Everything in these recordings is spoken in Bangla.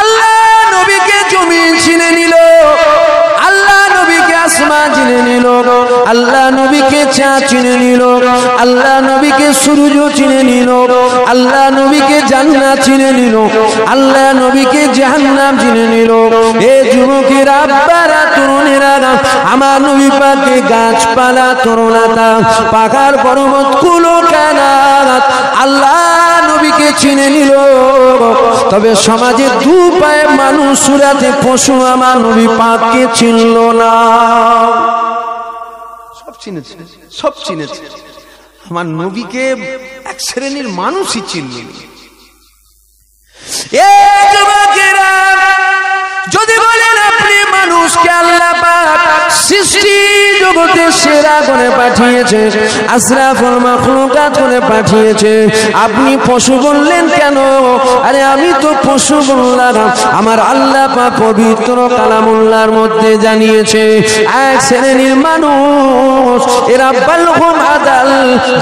আল্লাহ নবীকে জমিন চিনে নিল, আল্লাহ নবীকে আসমান চিনে নিল, আল্লাহ নবীকে চাঁদ চিনে নিল, আল্লাহ নবীকে সূর্য চিনে নিল, আল্লাহ নবীকে জান্নাত চিনে নিল, আল্লাহ নবীকে জাহান্নাম চিনে নিল। এ যুবকেরা, আব্বারা, তরুণেরা, আমার নবী পাকে গাছপালা, তরুণাতা, পাহাড় পর্বত কুলো কানাত আল্লাহ নবীকে চিনে নিল। তবে সমাজে দু পায়ে মানুষ সুরাতে পশু আমার নবী পাককে চিনল না। সব চিনেছে, সব চিনেছে, আমার নবীকে এক শ্রেণীর মানুষই চিনল। যদি বলেন আপনি মানুষকে আল্লাহ পাক সৃষ্টি জগতের সেরা করে পাঠিয়েছে, আশরাফুল মাখলুকাত করে পাঠিয়েছে, আপনি পশু বললেন কেন? আরে আমি তো পশু বললাম, আমার আল্লাহ পাক পবিত্র কালামুল্লাহর মধ্যে জানিয়েছে এক শ্রেণীর মানুষ, এরা বালহুম আদাল,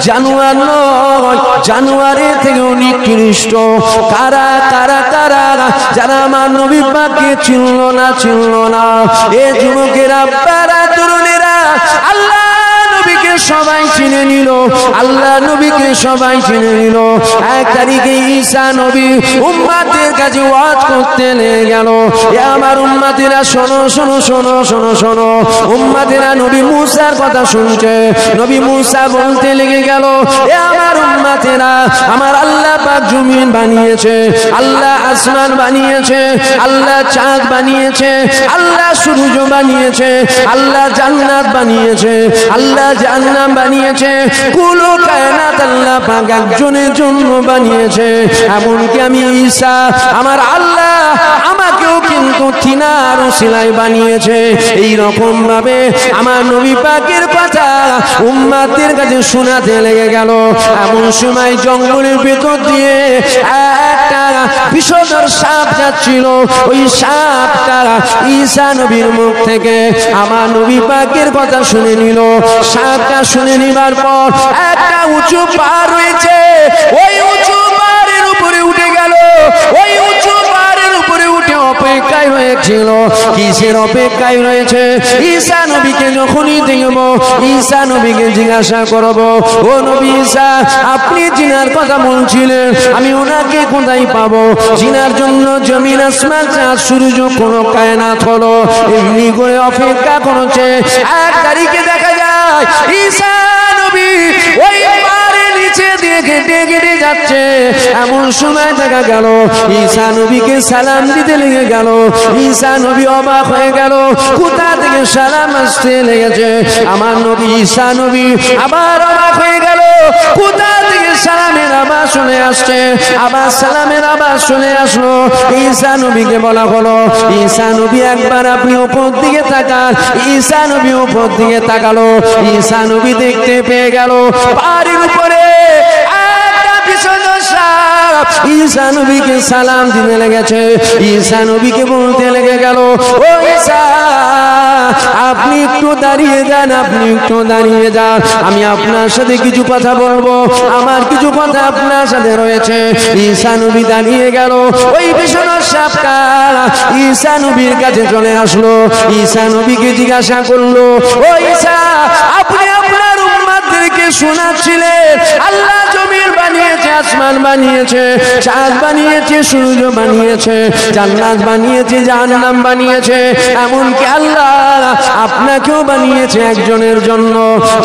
জানোয়ার নয়, জানোয়ারের থেকে নিকৃষ্ট। কারা কারা কারা? যারা আমার নবী পাককে চিনল না, চিনল না। এ যুবকেরা, আব্বারা, তরুণেরা, আল্লাহ নবীকে সবাই চিনে নিল, আল্লাহ নবীকে সবাই চিনে নিল। এক তারিখে ঈসা নবী উম্মতের কাছে ওয়াজ করতে লেগে গেল। এ আমার উম্মতেরা শোনো, শোনো, শোনো, শোনো, শোনো। উম্মতেরা নবী মুসার কথা শুনছে। নবী মুসা বলতে লেগে গেল, এ আমার উম্মতেরা, আমার আল্লাহ পাক জমিন বানিয়েছে, আল্লাহ আসমান বানিয়েছে, আল্লাহ চাঁদ বানিয়েছে, আল্লাহ সূর্য বানিয়েছে, আল্লাহ জান্নাত বানিয়েছে, আল্লাহ জাহান্নাম বানিয়েছে। কুল কায়নাত আল্লাহ পাক একজনের জন্য বানিয়েছে। এমনকি আমি ঈসা, আমার আল্লাহ আমাকেও কিন্তু তিনার ওসিলায় বানিয়েছে। এই রকম ভাবে আমার নবী পাকের কথা উম্মতের কাছে শোনাতে লেগে গেল। এমন সময় জঙ্গলের ভেতর দিয়ে একটা বিষধর সাপ যাচ্ছিল। ওই সাপটা ঈসা নবীর মুখ থেকে আমার নবী পাকের কথা শুনে নিল। সাপটা শুনে নিবার পর একটা উঁচু পাহাড় রয়েছে, ওই উঁচু পাহাড়ের উপরে উঠে গেল। ওই উঁচু পাহাড়ের উপরে উঠে অপেক্ষায় হয়েছিল। কিসের অপেক্ষায় রয়েছে? ঈসা নবীকে যখনই দেখব, ঈসা নবীকে জিজ্ঞাসা করব, ও নবী ঈসা, আপনি জিনার কথা বলছিলেন, আমি ওনাকে কোথায় পাবো? জিনার জন্য জমিন, আসমান, চাঁদ, সূর্য, কোন কায়নাত হলো এমনি করে অপেক্ষা করছে। এক তারিখে দেখা যায় ঈসা নবী ওই পাহাড়ের নিচে দিয়ে হেঁটে হেঁটে যাচ্ছে। এমন সময় দেখা গেল ঈসা নবীকে সালাম দিতে লেগে গেল। ঈসা নবী অবাক হয়ে গেল, কোথা থেকে সালাম আসতে লেগেছে। আমার নবী ঈসা নবী আবার অবাক হয়ে গেল, কোথা থেকে সালামের আওয়াজ শুনে আসছে। আবার সালামের আওয়াজ শুনে আসলো। ঈসা নবীকে বলা হলো, ঈসা নবী একবার আপনি উপর দিকে তাকান। ঈসা নবী উপর দিকে তাকালো। ঈসা নবী দেখতে পেয়ে গেল পাহাড়ের উপরে একটা বিষধর সাপ ঈসা নবীকে সালাম দিতে লেগেছে। ঈসা নবীকে বলতে লেগে গেল, ও ঈসা, আপনি একটু দাঁড়িয়ে যান, আপনি একটু দাঁড়িয়ে যান, আমি আপনার সাথে কিছু কথা বলবো, আমার কিছু কথা আপনার সাথে রয়েছে। ঈসা নবী দাঁড়িয়ে গেল। ওই বিষধর সাপটা ঈসা নবীর কাছে চলে আসলো। ঈসা নবীকে জিজ্ঞাসা করলো, ও ঈসা, আপনি আপনার উম্মতদেরকে শোনাচ্ছিলেন আল্লাহ জমিন বানিয়েছে, আসমান বানিয়েছে, চাঁদ বানিয়েছে, সূর্য বানিয়েছে, জান্নাত বানিয়েছে, জাহান্নাম বানিয়েছে, এমনকি আল্লাহ আপনাকেও বানিয়েছে একজনের জন্য।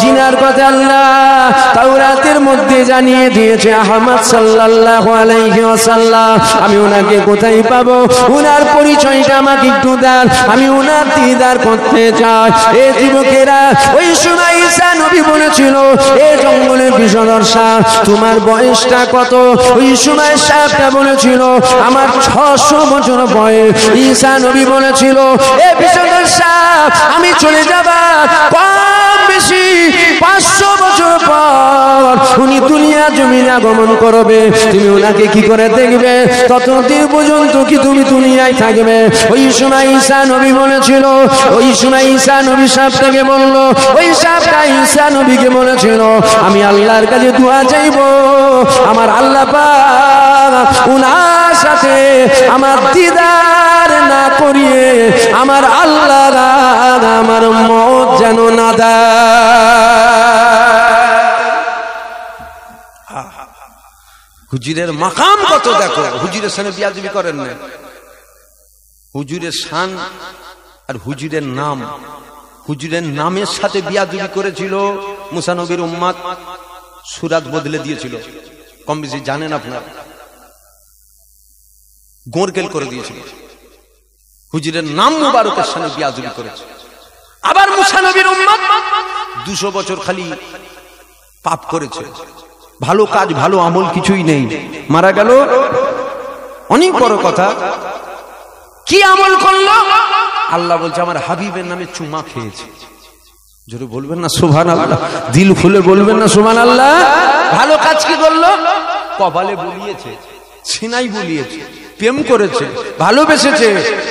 জিনার কথা আল্লাহ তাওরাতের মধ্যে জানিয়ে দিয়েছে। আহমদ সাল্লাল্লাহু আলাইহি ওয়াসাল্লাম, আমি ওনাকে কোথায় পাবো? ওনার পরিচয়টা আমাকে একটু দেন, আমি ওনার দিদার করতে চাই। এ যুবকেরা, ওই সময় ঈসা নবী বলেছিল, এ জঙ্গলের বিষধর সাপ, তোমার বয়সটা কত? ওই সময় সাপটা বলেছিল, আমার 600 বছর বয়স। ঈসা নবী বলেছিল, এ বিষধর সাপ, আমি চলে যাবার কম বেশি 500 বছর পর উনি দুনিয়া জমিনে আগমন করবে। তুমি ওনাকে কি করে দেখবে? ততদিন পর্যন্ত কি তুমি দুনিয়ায় থাকবে? ওই সময় ঈসা নবী বলেছিল, ওই সময় ঈসা নবী সাপটাকে বলল, ওই সাপটা ঈসা নবীকে বলেছিল, আমি আল্লাহর কাছে দোয়া চাইবো, আমার আল্লাহ পাক উনার সাথে আমার দিদার না করিয়ে আমার আল্লাহ আমার মওত যেন না দেয়। হুজুরের মাকাম কত দেখো, হুজুরের সামনে বিয়াদবি করেন না। হুজুরের শান আর হুজুরের নাম, হুজুরের নামের সাথে বিয়াদবি করেছিল মুসা নবীর উম্মত, সুরাত বদলে দিয়েছিল। কম বেশি জানেন আপনারা, গোরকেল করে দিয়েছিল। হুজুরের নাম মুবারকের সামনে বিয়াদবি করেছে। আবার মুসা নবীর উম্মত 200 বছর খালি পাপ করেছে, ভালো কাজ ভালো আমল কিছুই নেই, মারা গেল। অনেক বড় কথা, কি আমল করলো? আল্লাহ বলছে আমার হাবিবের নামে চুমা খেয়েছে। জোরে বলবেন না সুবহানাল্লাহ, দিল খুলে বলবেন না সুবহানাল্লাহ। ভালো কাজ কি করলো? কপালে বুলিয়েছে, সিনাই বুলিয়েছে, প্রেম করেছে, ভালোবেসেছে।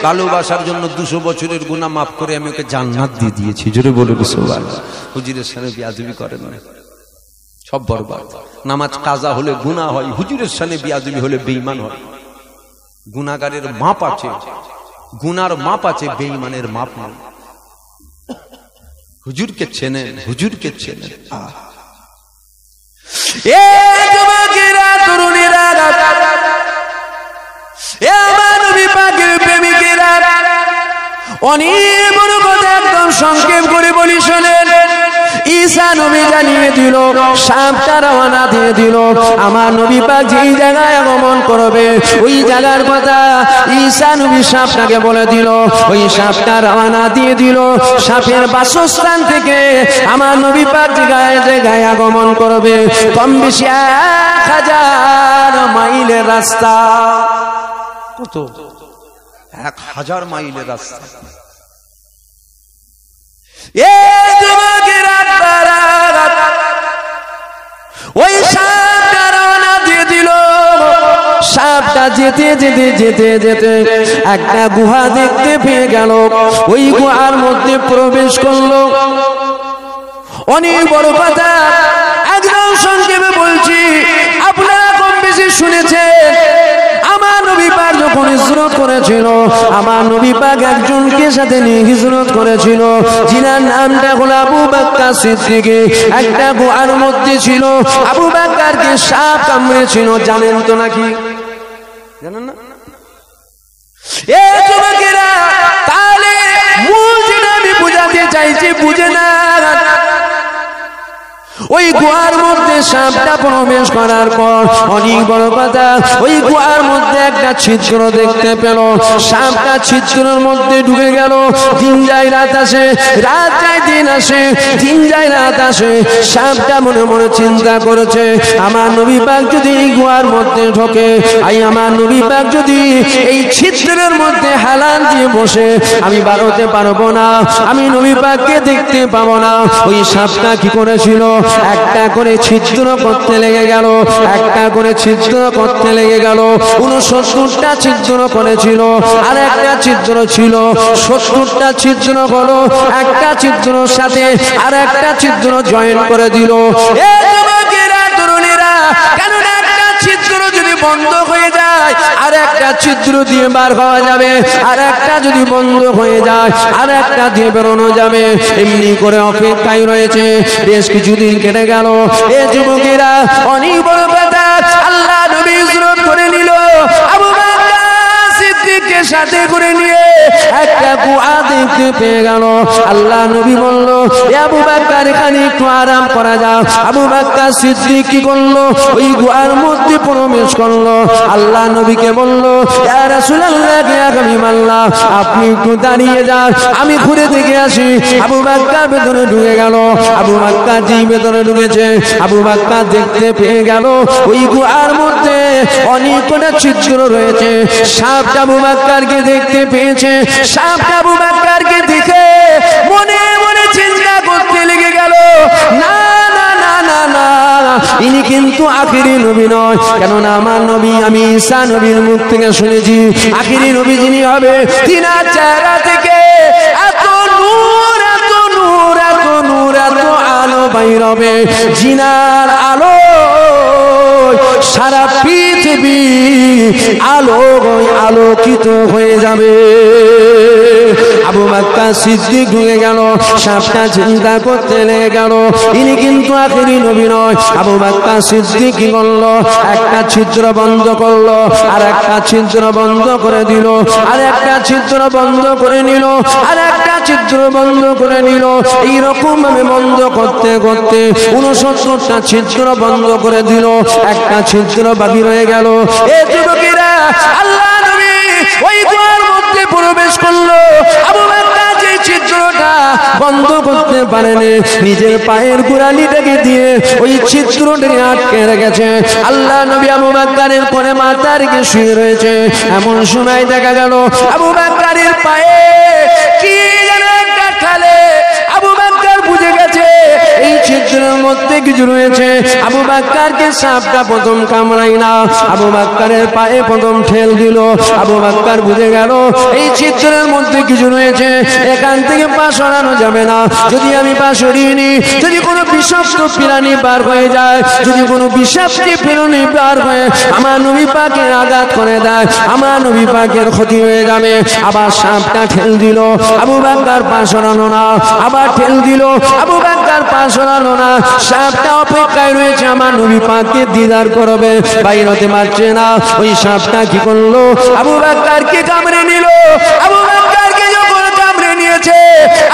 ভালোবাসার জন্য 200 বছরের গুনাহ মাফ করে আমি ওকে জান্নাত দিয়ে দিয়েছি। জোরে বলবেন সুবহানাল্লাহ। হুজুরের সামনে বিয়াদবি করেন না, সব বরবাদ। নামাজ কাজা হলে গুনাহ হয়, হুজুরের সামনে বিয়াদবি হলে বেঈমান হয়। গুনাহগারের মাপ আছে, গুনার মাপ আছে, বেঈমানের মাপ নেই। হুজুরকে চেনেন, হুজুরকে চেনেন। এ যুবকেরা, তরুণীরা, এ আমার নবী পাকের প্রেমিকেরা, অনেক বড় কথা একদম সংক্ষেপ করে বলি শোনেন। ঈসা নবী জানিয়ে দিল, সাপটা রওনা দিয়ে দিল। আমার নবী পাক যেই জায়গায় আগমন করবে ওই জায়গার কথা ঈসা নবী সাপটাকে বলে দিল। ওই সাপটা রওনা দিয়ে দিল। সাপের বাসস্থান থেকে আমার নবী পাক জায়গায় আগমন করবে কম বেশি 1000 মাইলের রাস্তা। কত? 1000 মাইলের রাস্তা। ওই সাপটা রওনা দিয়ে দিল। সাপটা যেতে যেতে যেতে যেতে একটা গুহা দেখতে পেয়ে গেল। ওই গুহার মধ্যে প্রবেশ করলো। অনেক বড় কথা, একদম সংক্ষেপে বলছি, আপনারা কম বেশি শুনেছেন। আমার নবী পাক যখন হিজরত করেছিল, আমার নবী পাক একজনকে সাথে নিয়ে হিজরত করেছিল, যিনার নামটা হলো আবু বকর সিদ্দিক। একটা গুহার মধ্যে ছিল, আবু বকরকে সাপ কামড়েছিল। জানেন তো নাকি? জানেন না? এ যুবকেরা, তাহলে মূল যেটা আমি বুঝাতে চাইছি বুঝে না। ওই গুহার মধ্যে সাপটা প্রবেশ করার পর অনেক বড় কথা, ওই গুহার মধ্যে একটা ছিদ্র দেখতে পেল। সাপটা ছিদ্রের মধ্যে ঢুকে গেল। দিন যায় রাত আসে, রাত যায় দিন আসে, দিন যায় রাত আসে। সাপটা মনে মনে চিন্তা করেছে, আমার নবী পাক যদি এই গুহার মধ্যে ঢোকে, আমার নবী পাক যদি এই ছিদ্রের মধ্যে হালাল দিয়ে বসে, আমি বাড়তে পারবো না, আমি নবী পাককে দেখতে পাবো না। ওই সাপটা কি করেছিল? একটা করে ছিদ্র করতে লেগে গেল, একটা করে ছিদ্র করতে লেগে গেল। 69টা ছিদ্র করেছিল, আর একটা ছিদ্র ছিল। 70টা ছিদ্র হলো, একটা ছিদ্রর সাথে আর একটা ছিদ্র জয়েন করে দিল। এ যুবকেরা, তরুণীরা, কেন একটা ছিদ্র যদি বন্ধ হয়ে যায় আর একটা ছিদ্র দিয়ে বার হওয়া যাবে, আর একটা যদি বন্ধ হয়ে যায় আর একটা দিয়ে বেরোনো যাবে। এমনি করে অপেক্ষায় রয়েছে। বেশ কিছুদিন কেটে গেল। এ যুবকেরা, অনেক বড় কথা, আল্লাহ নবী হিজরত করে নিল। আবু বকর সিদ্দিককে সাথে করে নিয়ে একটা গুহা দেখতে পেয়ে গেল। আল্লাহ নবী বলল, আবু বকর এখানে একটু আরাম করা যাও। আবু বকর সিদ্দিক কি করলো? ওই গুহার মধ্যে প্রবেশ করলো। আল্লাহ নবীকে বলল, ইয়া রাসূলুল্লাহ, ইয়া হাবিবাল্লাহ, আপনি একটু দাঁড়িয়ে যান, আমি ঘুরে দেখে আসি। আবু বকর ভেতরে ঢুকে গেল। আবু বকর যেই ভেতরে ঢুকেছে, আবু বকর দেখতে পেয়ে গেল ওই গুহার মধ্যে অনেক কটা ছিদ্র রয়েছে। সাপটা আবু বকরকে দেখতে পেয়েছে। সাপটা আবু বকরকে দেখে মনে মনে চিন্তা করতে লেগে গেল, না না না না না, ইনি কিন্তু আখিরি নবী নয়। কেননা আমার নবী, আমি ঈসা নবীর মুখ থেকে শুনেছি, আখিরি নবী যিনি হবে, তিনার চেহারা থেকে এত নূর, এত নূর, এত নূর, এত আলো বাইর হবে, জিনার আলো পৃথিবী আলোকিত হয়ে যাবে। আবু বকর সিদ্দিক ঢুকে গেল, সাপটা চিন্তা করতে লেগে গেল ইনি কিন্তু আখেরি নবী নয়। আবু বকর সিদ্দিক কি করলো, একটা ছিদ্র বন্ধ করলো, আর একটা ছিদ্র বন্ধ করে দিল, আর একটা ছিদ্র বন্ধ করে নিল, আর একটা ছিদ্র বন্ধ করে নিল। এইরকম ভাবে বন্ধ করতে করতে 69টা ছিদ্র বন্ধ করে দিল, একটা ছিদ্র বাকি রয়ে গেল। এ যুবকেরা, আল্লাহ নবী ওই দুয়ার মধ্যে প্রবেশ করলো। আবু বকর যে ছিদ্রটা বন্ধ করতে পারেনি, নিজের পায়ের গোড়ালিটাকে দিয়ে ওই ছিদ্রটাকে আটকে রেখেছে। আল্লাহ নবী আবু বকরের পরে মাথা রেখে শুয়ে রয়েছে। এমন সময় দেখা গেল আবু বকরের পায়ে কি যেন একটা ঠালে। আবু বকর বুঝে গেছে এই ছিদ্রের মধ্যে কিছু রয়েছে। আবু বকরকে সাপটা প্রথম কামড়াই না, আবু বকরের পায়ে প্রথম ঠেল দিল। আবু বকর বুঝে গেল এই ছিদ্রের মধ্যে কিছু রয়েছে, এখান থেকে পা সরানো যাবে না। যদি আমি পা সরিয়ে নিই, যদি কোনো বিষাক্ত প্রাণী বার হয়ে যায়, যদি কোনো বিষাক্ত প্রাণী বার হয়ে আমার নবী পাকের আঘাত করে দেয়, আমার নবী পাকের ক্ষতি হয়ে যাবে। আবার সাপটা ঠেল দিল, আবু বকর পা সরানো না, আবার ঠেল দিল, আবু বকর পা সরানো না। সাপটা অপেক্ষায় রয়েছে আমার নবী পাককে দিদার করবে, বাইর হতে পারছে না। ওই সাপটা কি করলো, আবু বকরকে কামড়ে নিল। আবু বকরকে যখন কামড়ে নিয়েছে,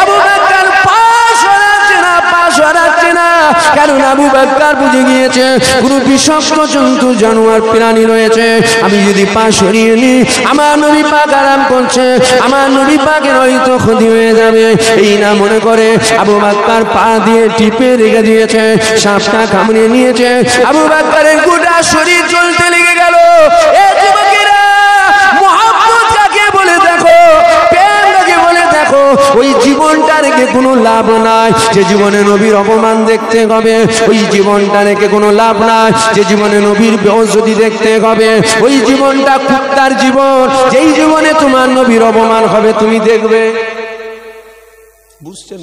আবু বকর পা সরাচ্ছে না, পা সরাচ্ছে না, কারণ আবু বকর বুঝে গিয়েছে কোনো বিষাক্ত জন্তু জানোয়ার প্রাণী রয়েছে। আমি যদি পা সরিয়ে নিই, আমার নবী পাক আরাম করছে, আমার নবী পাকের হয়তো ক্ষতি হয়ে যাবে। এই না মনে করে আবু বকর পা দিয়ে টিপে রেখে দিয়েছে, সাপটা কামড়ে নিয়েছে। আবু বকরের গোটা শরীর চলতে লেগে গেল। এ যুবকেরা, মুহাব্বত কাকে বলে দেখো, প্রেম কাকে বলে দেখো। ওই জীবনটা রেখে কোনো লাভ নাই যে জীবনে নবীর অপমান দেখতে হবে, ওই জীবনটা রেখে কোনো লাভ নাই যে জীবনে নবীর বেইজ্জতি দেখতে হবে। ওই জীবনটা কুত্তার জীবন, যেই জীবনে তোমার নবীর অপমান হবে তুমি দেখবে। বুঝছেন?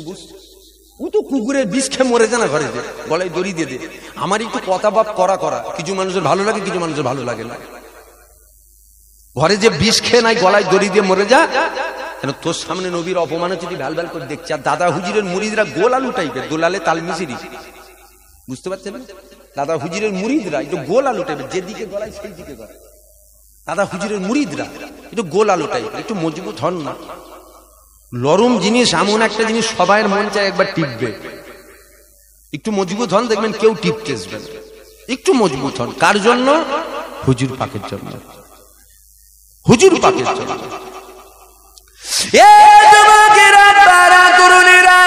ও তো কুকুরের বিষ খেয়ে মরে যায় না, ঘরে গলায় দড়ি দিয়ে দিয়ে। আমার একটু কথা বাপ করা কিছু মানুষের ভালো লাগে, কিছু মানুষের ভালো লাগে না। ঘরে যে বিষ খেয়ে নাই গলায় দড়ি দিয়ে মরে যা, কেন তোর সামনে নবীর অপমানে যদি ভ্যাল ভ্যাল করে দেখছে। আর দাদা হুজুরের মুরিদরা গোল আলু টাইপের, দোলালে তাল মিশিরি, বুঝতে পারছেন? দাদা হুজুরের মুরিদরা একটু গোল আলু টাইপের, যেদিকে গলায় সেই দিকে করে। দাদা হুজুরের মুরিদরা একটু গোল আলু টাইপের, একটু মজবুত হন না। নরম জিনিস এমন একটা জিনিস সবাই মন চায় একবার টিপবে। একটু মজবুত হন, দেখবেন কেউ টিপতে আসবে না। একটু মজবুত হন। কার জন্য? হুজুর পাকের জন্য, হুজুর পাকের জন্য। এ যুবকেরা, তারা তরুণীরা,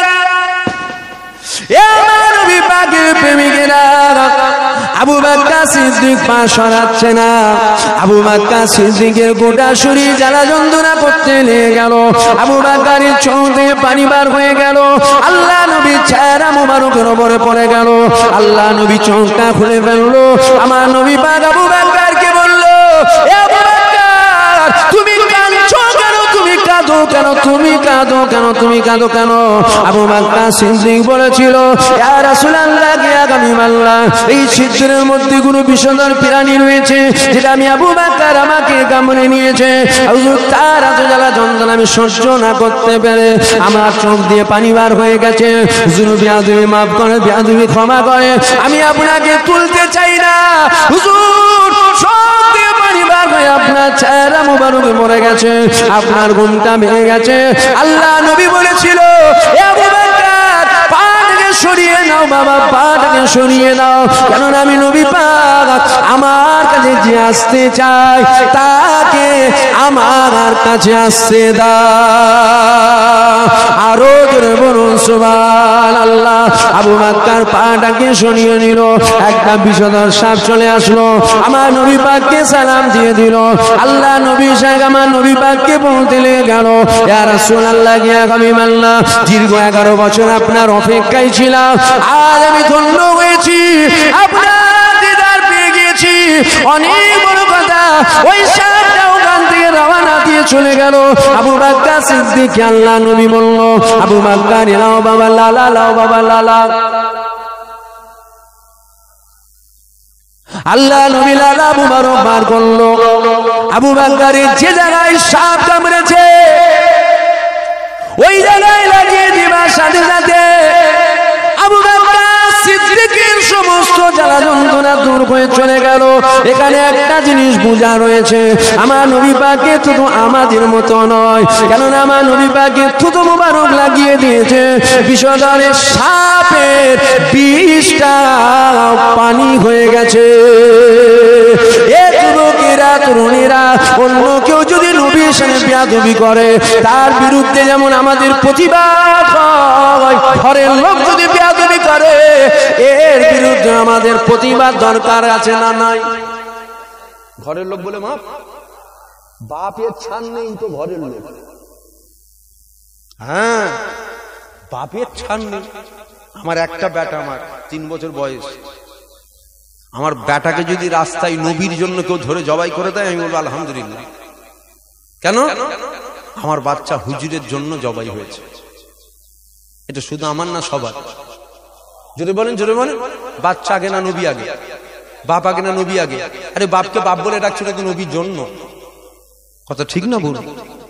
এ আমার নবী পাকের প্রেমিকেরা, আবু বকর সিদ্দিক পা সরাচ্ছে না। আবু বকর সিদ্দিকের গোটা শরীর জ্বালা যন্ত্রণা করতে লেগে গেল। আবু বকরের চোখ থেকে পানি বার হয়ে গেল। আল্লাহ নবী চেহারা মুবারকের উপরে পড়ে গেল। আল্লাহ নবী চোখটা খুলে ফেললো। আমার নবী পাক আবু বকরকে বলল, এ আবু বকর, তুমি কাঁদছো কেন? তুমি কাঁদো কেন? তুমি কাঁদো কেন? তুমি কাঁদো কেন? আবু বকর সিদ্দিক বলেছিল, ইয়া রাসূলুল্লাহ, ইয়া হাবিবাল্লাহ, এই ছিদ্রের মধ্যে কোনো বিষধর প্রাণী রয়েছে যেটা আমি আবু বকর আমাকে কামড়ে নিয়েছে। হুজুর, তার এত জ্বালা যন্ত্রণা আমি সহ্য না করতে পেরে আমার চোখ দিয়ে পানি বার হয়ে গেছে। হুজুর, বেয়াদবি মাফ করে, বেয়াদবি ক্ষমা করে, আমি আপনাকে তুলতে চাই না। হুজুর, চোখ দিয়ে পানি বার হয়ে আপনার চেহারা মুবারক মরে গেছে, আপনার ঘুমটা ভেঙে গেছে। আল্লাহ নবী বলেছিল, এ আবু বকর, পাটাকে সরিয়ে নাও বাবা, পাটাকে সরিয়ে নাও, কেননা আমি নবী পাক আমার কাছে যে আসতে চাই তাকে আমার কাছে আসতে দাও। আরো জোরে বলুন সুবহানাল্লাহ। আবু বকর পাটাকে সরিয়ে নিল। একটা বিষধর সাপ চলে আসলো, আমার নবী পাককে সালাম দিয়ে দিল। আল্লাহ নবী সাহেব আমার নবী পাককে বলতে লেগে গেল, ইয়া রাসূলুল্লাহ, ইয়া হাবিবাল্লাহ, দীর্ঘ 11 বছর আপনার অপেক্ষায় ছিলাম, আজ আমি ধন্য হয়েছি, আপনার দিদার পেয়ে গিয়েছি। অনেক বড় কথা। ওই সাপটা ওখান থেকে রওনা দিয়ে চলে গেল। আবু বকর সিদ্দিক, আল্লাহ নবী বলল, আবু বকর, লাও বাবা লালা, লাও বাবা লালা। আল্লাহ নবী লালা মুবারক বার করলো। আবু বকরের যে জায়গায় সাপ কামড়েছে ওই জায়গায় লাগিয়ে দিবার সাথে সাথে আবু বকর সিদ্দিকের সমস্ত জ্বালা যন্ত্রণা দূর হয়ে চলে গেল। এখানে একটা জিনিস বোঝা রয়েছে, আমার নবী পাকের থুতু আমাদের মতো নয়, কেননা আমার নবী পাকের থুতু মুবারক লাগিয়ে দিয়েছে বিষধরে সাপের বিষটা পানি হয়ে গেছে। এ যুবকেরা তরুণীরা, অন্য কেউ যদি নবীর সামনে বেয়াদবি করে তার বিরুদ্ধে যেমন আমাদের প্রতিবাদ হয়, ঘরের লোক যদি বেয়াদবি করে এর বিরুদ্ধে আমাদের প্রতিবাদ দরকার আছে না নাই? ঘরের লোক বলে মা বাপের ছান নেই তো ঘরের লোক, হ্যাঁ বাপের ছান নেই। আমার একটা বেটা, আমার 3 বছর বয়স, আমার বেটাকে যদি রাস্তায় নবীর জন্য কেউ ধরে জবাই করে দেয় আমি বলবো আলহামদুলিল্লাহ। কেন? আমার বাচ্চা হুজুরের জন্য জবাই হয়েছে। এটা শুধু আমার না, সবার। জোরে বলেন, জোরে বলেন। বাচ্চা আগে না নবী আগে? বাপ আগে না নবী আগে? আরে বাপকে বাপ বলে ডাকছিল তো নবীর জন্য, কথা ঠিক না বলুন?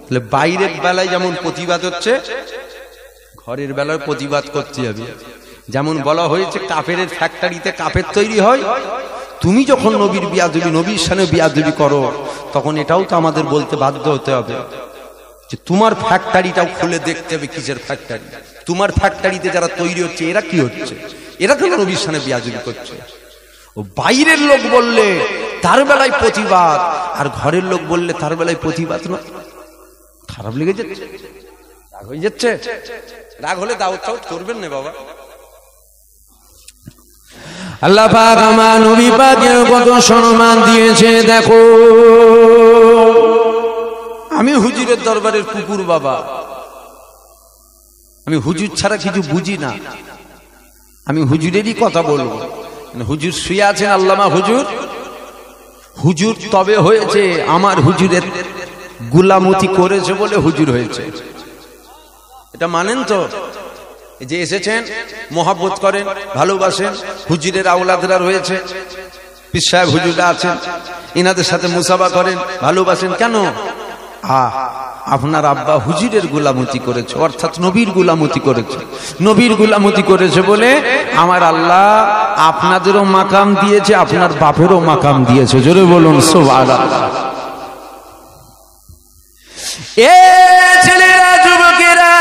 তাহলে বাইরের বেলায় যেমন প্রতিবাদ হচ্ছে, ঘরের বেলায় প্রতিবাদ করতে হবে। যেমন বলা হয়েছে কাফেরের ফ্যাক্টরিতে কাফের তৈরি হয়, তুমি যখন নবীর বিয়াদবি, নবীর সামনে বিয়াদবি করো তখন এটাও তো আমাদের বলতে বাধ্য হতে হবে যে তোমার ফ্যাক্টরিটাও খুলে দেখতে হবে কিসের ফ্যাক্টরি, তোমার ফ্যাক্টরিতে যারা তৈরি হচ্ছে এরা কি হচ্ছে, এরা কেন নবীর সামনে বিয়াদবি করছে। ও বাইরের লোক বললে তার বেলায় প্রতিবাদ, আর ঘরের লোক বললে তার বেলায় প্রতিবাদ না। খারাপ লেগে যাচ্ছে, রাগ হয়ে যাচ্ছে। রাগ হলে দাওয়াত টাউত করবেন না বাবা। আল্লাহ পাক আমার নবী পাকের কত সম্মান দিয়েছে দেখো। আমি হুজুরের দরবারের কুকুর বাবা, আমি হুজুর ছাড়া কিছু বুঝি না, আমি হুজুরেরই কথা বলবো। হুজুর শুয়ে আছেন, আল্লামা হুজুর। হুজুর তবে হয়েছে আমার হুজুরের গুলামতি করেছে বলে হুজুর হয়েছে, এটা মানেন তো? যে এসেছেন মহব্বত করেন, ভালোবাসেন, হুজুরের আওলাদরা রয়েছে, পীর সাহেব হুজুররা আছেন, ইনাদের সাথে মুসাফা করেন, ভালোবাসেন। কেন? আপনার আব্বা হুজুরের গুলামতি করেছে, অর্থাৎ নবীর গুলামতি করেছে। নবীর গুলামতি করেছে বলে আমার আল্লাহ আপনাদেরও মাকাম দিয়েছে, আপনার বাপেরও মাকাম দিয়েছে। জোরে বলুন সুবহানাল্লাহ। এ ছেলেরা, যুবকেরা,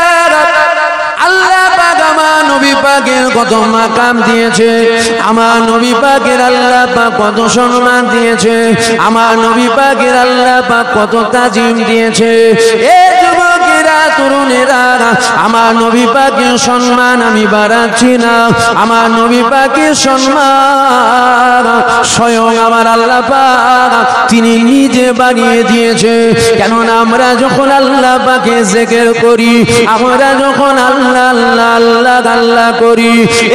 আল্লাহ পাক আমার নবী পাকের কত মাকাম দিয়েছে, আমার নবী পাকের আল্লাহ পাক কত সম্মান দিয়েছে, আমার নবী পাকের আল্লাহ পাক কত তাজিম দিয়েছে। এ যুবকেরা, তরুণেরা, আমার নবী পাকের সম্মান আমি বাড়াচ্ছি না, আমার নবী পাকের সম্মান স্বয়ং আমার আল্লাহ পাক তিনি নিজে বাড়িয়ে দিয়েছে। কেননা আমরা যখন আল্লাহ পাকে জিকির করি, আমরা যখন আল্লাহ আল্লাহ আল্লাহ আল্লাহ করি,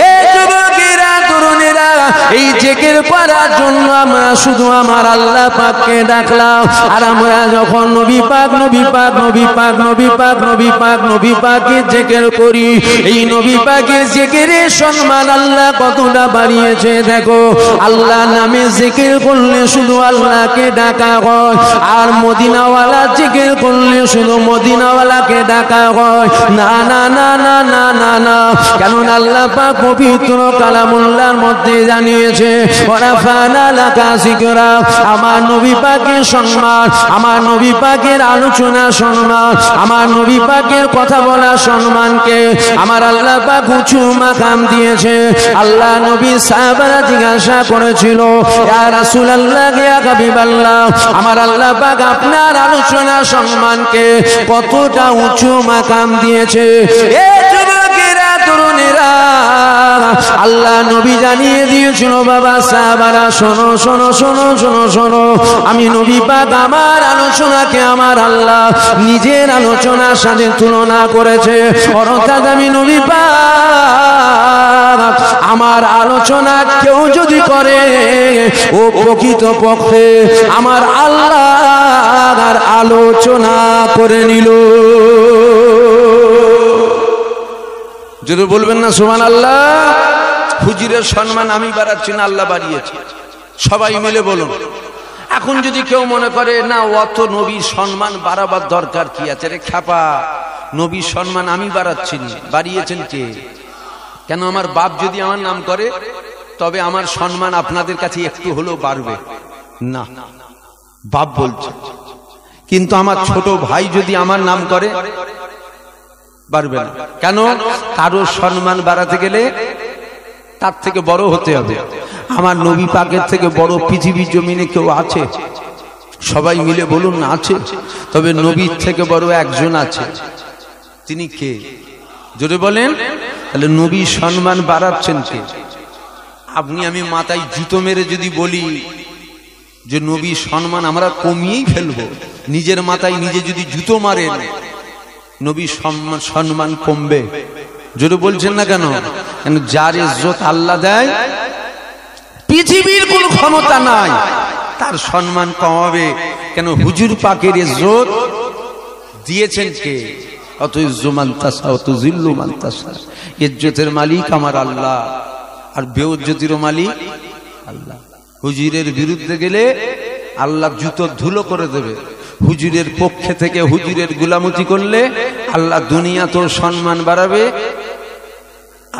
এ যুবকেরা, তরুণেরা, এই জিকির করার জন্য আমরা শুধু আমার আল্লাহ পাককে ডাকলাম। আর আমরা যখন নবী পাক নবী পাক নবী পাক নবী পাক নবী পাক নবী পাকের জিকির করি, এই নবী পাকের জিকিরের সম্মান আল্লাহ কতটা বাড়িয়েছে দেখো। আল্লাহ নামে জিকির করলে শুধু আল্লাহকে ডাকা হয়, আর মদিনাওয়ালা জিকির করলে শুধু মদিনাওয়ালাকে ডাকা হয়। না না না না না না না, কেননা আল্লাহ পাক পবিত্র কালামুল্লাহর মধ্যে জানিয়েছে, ওয়ারাফানা লাকা যিকরা, আমার নবী পাকের সম্মান, আমার নবী পাকের আলোচনা সম্মান, আমার নবী পাকের কথা বলা সম্মানকে আমার আল্লাহ পাক উঁচু মাকাম দিয়েছে। আল্লাহ নবী সাহাবারা জিজ্ঞাসা করেছিল, ইয়া রাসূলুল্লাহ, ইয়া হাবিবাল্লাহ, আমার আল্লাহ পাক আপনার আলোচনা সম্মানকে কতটা উঁচু মাকাম দিয়েছে। এ যুবকেরা, তরুণেরা, আল্লাহ নবী জানিয়ে দিয়েছিল, বাবা সাহাবারা শোনো শোনো শোনো শোনো শোনো, আমি নবী পাক আমার আলোচনাকে আমার আল্লাহ নিজের আলোচনার সাথে তুলনা করেছে। অর্থাৎ আমি নবী পাক আমার আলোচনা কেউ যদি করে ও প্রকৃত পক্ষে আমার আল্লাহর আলোচনা করে নিল। যদি বলবেন না সুবহানাল্লাহ। হুজুরের সম্মান আমি বাড়াচ্ছি না, আল্লাহ বাড়িয়েছে। সবাই মিলে বলুন। এখন যদি কেউ মনে করে না অত নবীর সম্মান বাড়াবার দরকার কি আছে, রে খ্যাপা, নবীর সম্মান আমি বাড়াচ্ছি না, বাড়িয়েছেন কে? কেন আমার বাপ যদি আমার নাম করে তবে আমার সম্মান আপনাদের কাছে একটু হলেও বাড়বে না, বাপ বলছে। কিন্তু আমার ছোট ভাই যদি আমার নাম করে বাড়বে না। কেন? কারো সম্মান বাড়াতে গেলে তার থেকে বড় হতে হবে। আমার নবী পাকের থেকে বড় পৃথিবীর জমিনে কেউ আছে? সবাই মিলে বলুন না, আছে। তবে নবীর থেকে বড় একজন আছে, তিনি কে? জোরে বলেন। তাহলে নবী সম্মান বাড়াচ্ছেন কে? আপনি আমি মাথায় জুতো মেরে যদি বলি যে নবী সম্মান আমরা কমিয়েই ফেলবো, নিজের মাথায় নিজে যদি জুতো মারেন, নবী সম্মান কমবে? জোরে বলছেন না কেন? কেন যার ইজ্জত আল্লাহ দেয়, পৃথিবীর কোন ক্ষমতা নাই তার সম্মান কমাবে। কেন? হুজুর পাকের ইজ্জত দিয়েছেন কে? অত ইজ্জু মানতাসা অত জিল্লু মানতাসা। ইজ্জতের মালিক আমার আল্লাহ, আর বেইজ্জতিরও মালিক আল্লাহ। হুজুরের বিরুদ্ধে গেলে আল্লাহ জুতো ধুলো করে দেবে। হুজুরের পক্ষে থেকে হুজুরের গোলামতি করলে আল্লাহ দুনিয়াতেও সম্মান বাড়াবে,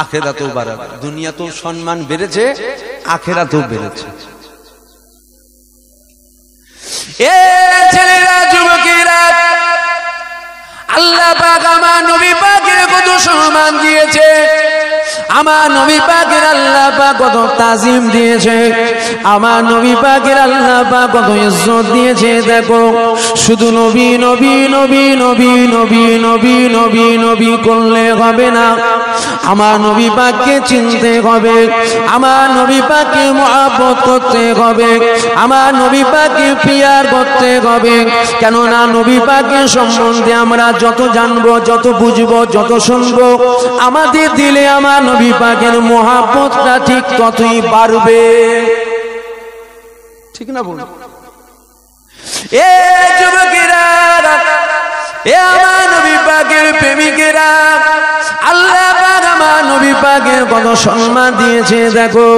আখিরাতেও বাড়াবে। দুনিয়াতেও সম্মান বেড়েছে, আখিরাতেও বেড়েছে। এ ছেলেরা, যুবকেরা, আল্লাহ পাক আমার নবী পাকের কত সম্মান দিয়েছে, আমার নবী পাকের আল্লাহ পাক কত তাজিম দিয়েছে, আমার নবী পাকের আল্লাহ পাক কত ইজ্জত দিয়েছে। দেখো, শুধু নবী নবী নবী নবী নবী নবী নবী নবী করলে হবে না, আমার নবী পাককে চিনতে হবে, আমার নবী পাককে মহব্বত করতে হবে, আমার নবী পাককে পিয়ার করতে হবে। কেননা নবী পাকের সম্বন্ধে আমরা যত জানবো, যত বুঝবো, যত শুনবো, আমাদের দিলে আমার নবী পাকের মহব্বতটা ঠিক ততই বাড়বে। ঠিক না বলুন? এ যুবকেরা, এ আমার নবী পাকের প্রেমিকেরা, আল্লাহ পাক আমার নবী পাকের কত সম্মান দিয়েছে। দেখো,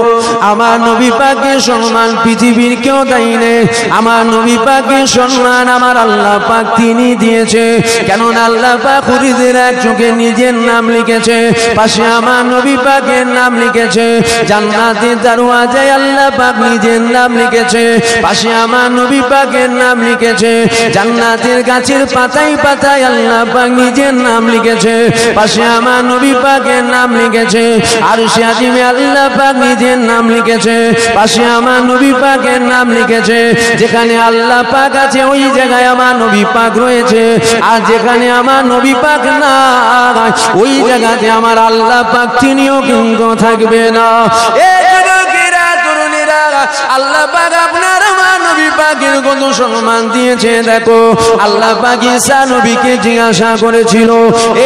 আমার নবী পাকের সম্মান পৃথিবীর কেউ দেয়নি, আমার নবী পাকের সম্মান আমার আল্লাহ পাক তিনি দিয়েছে। কেননা আল্লাহ পাক খুরিদের এক চোখে নিজের নাম লিখেছে, পাশে আমার নবী পাকের নাম লিখেছে। জান্নাতের দরওয়াজায় আল্লাহ পাক নিজের নাম লিখেছে, পাশে আমার নবী পাকের নাম লিখেছে। জান্নাতের গাছের পাতায় পাতায় আল্লাহ পাক নিজের নাম লিখেছে, পাশে আমার নবী পাকের নাম লিখেছে। আরশে আজিমে আল্লাহ পাক নিজের নাম লিখেছে, পাশে আমার নবী পাকের নাম লিখেছে। যেখানে আল্লাহ পাক আছে ওই জায়গায় আমার নবী পাক রয়েছে, আর যেখানে আমার নবী পাক না ওই জায়গাতে আমার আল্লাহ পাক তিনিও কিন্তু থাকবে না। আল্লাহ পাক আপনার আমার নবী পাকের কত সম্মান দিয়েছে। দেখো, আল্লাহ পাক ঈসা নবীকে জিজ্ঞাসা করেছিল,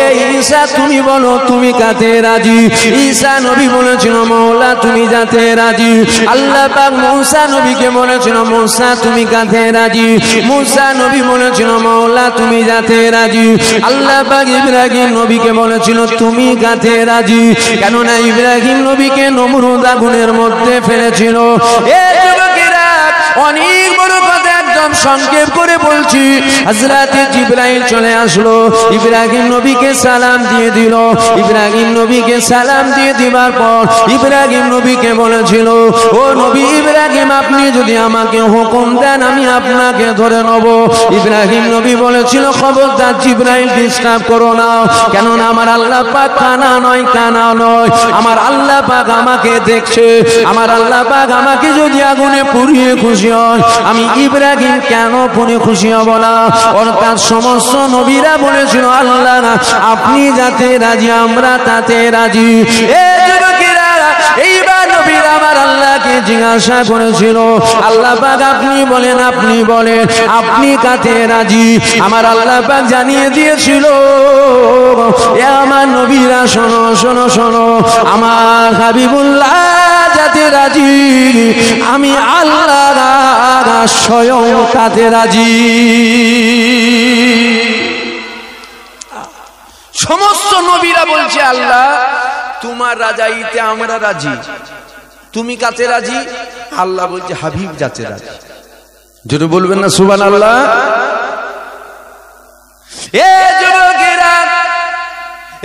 এ ঈসা তুমি বলো তুমি কাতে রাজি? ঈসা নবী বলেছিল, মওলা তুমি যাতে রাজি। আল্লাহ পাক মূসা নবীকে বলেছিল, মূসা তুমি কাতে রাজি? মূসা নবী বলেছিল, মওলা তুমি যাতে রাজি। আল্লাহ পাক ইব্রাহিম নবীকে বলেছিল, তুমি কাতে রাজি? কেননা ইব্রাহিম নবীকে নমরুদ আগুনের মধ্যে ফেলেছিল। অনেক বড় কথা একদম সংক্ষেপ করে বলছি। হযরত জিবরাইল চলে আসলো, ইব্রাহিম নবীকে সালাম দিয়ে দিল। ইব্রাহিম নবীকে সালাম দিয়ে দিবার পর ইব্রাহিম নবীকে বলেছিল, ও নবী ইব্রাহিম, আপনি যদি আমাকে হুকুম দেন আমি আপনাকে ধরে নেব। ইব্রাহিম নবী বলেছিল, খবরদার জিবরাইল ডিস্টার্ব করো না, কেননা আমার আল্লাহ পাক কানা নয়, আমার আল্লাহ পাক আমাকে দেখছে। আমার আল্লাহ পাক আমাকে যদি আগুনে পুড়িয়ে খুশি হয়, আমি ইব্রাহিম কেন পুড়ে খুশি হব না? অর্থাৎ সমস্ত নবীরা বলেছিল, আল্লাহ আপনি যাতে রাজি আমরা তাতে রাজি। এইবার নবীরা আমার আল্লাহকে জিজ্ঞাসা করেছিল, আল্লাহ পাক আপনি বলেন, আপনি কাতে রাজি? আমার আল্লাহ পাক জানিয়ে দিয়েছিল, এ আমার নবীরা শোনো শোনো শোনো, আমার হাবিবুল্লাহ যাতে রাজি, আমি আল্লাহ স্বয়ং তাতে রাজি। সমস্ত নবীরা বলছে, আল্লাহ তোমার রাজাইতে আমরা রাজি, তুমি কাছে রাজি, আল্লাহ বলছে হাবিব যাচ্ছে রাজি। যদি বলবেন না সুবহানাল্লাহ। এ যুবকেরা,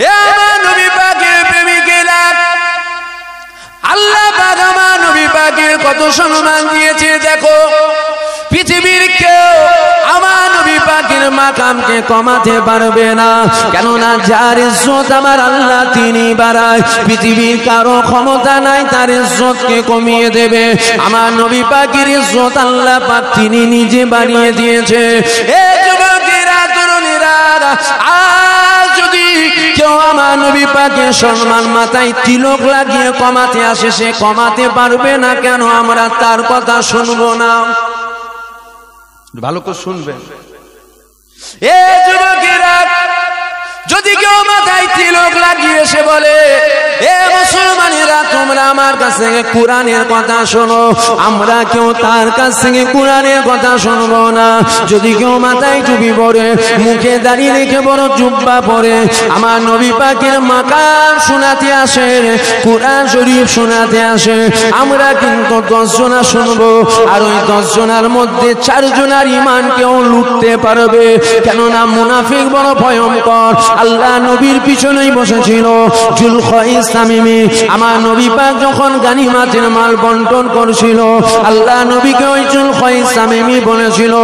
এ আমার নবী পাকের প্রেমিকেরা, আল্লাহ পাক আমার নবী পাকের কত সম্মান দিয়েছে দেখো। পৃথিবীর কেউ আমার নবী পাকের মাকামকে কমাতে পারবে না, কেননা যার ইজ্জত আমার আল্লাহ তিনি বাড়ায়। পৃথিবীর কারো ক্ষমতা নাই তার ইজ্জতকে কমিয়ে দেবে। আমার নবী পাকের ইজ্জত আল্লাহ পাক তিনি নিজে বাড়িয়ে দিয়েছে। এ যুবকেরা, তরুণীরা, আজ যদি কেউ আমার নবী পাকের সম্মান মাথায় তিলক লাগিয়ে কমাতে আসে, সে কমাতে পারবে না। কেন? আমরা তার কথা শুনবো না। ভালো করে শুনবেন। এ যুবকেরা, যদি কেউ মাথায় তিলক লাগিয়ে এসে বলে, এ মুসলমানেরা তোমরা আমার কাছ থেকে কোরআনের কথা শোনো, আমরা কেউ তার কাছ থেকে কোরআনের কথা শুনবো না। যদি কেউ মাথায় টুপি পরে, মুখে দাঁড়িয়ে রেখে বড় জুব্বা পরে আমার নবী পাকের মাকাম শোনাতে আসে, কোরআন শরীফ শোনাতে আসে, আমরা কিন্তু 10 জনা শুনবো। আর ওই 10 জনার মধ্যে 4 জনার ঈমান কেউ লুটতে পারবে। কেননা মুনাফিক বড় ভয়ঙ্কর। আল্লাহ নবীর পিছনেই বসেছিল জুলখাইস তামিমি। আমার নবী পাক যখন গানিমাতের মাল বন্টন করছিল, আল্লাহ নবীকে ওই জুলখাইস তামিমি বলেছিল,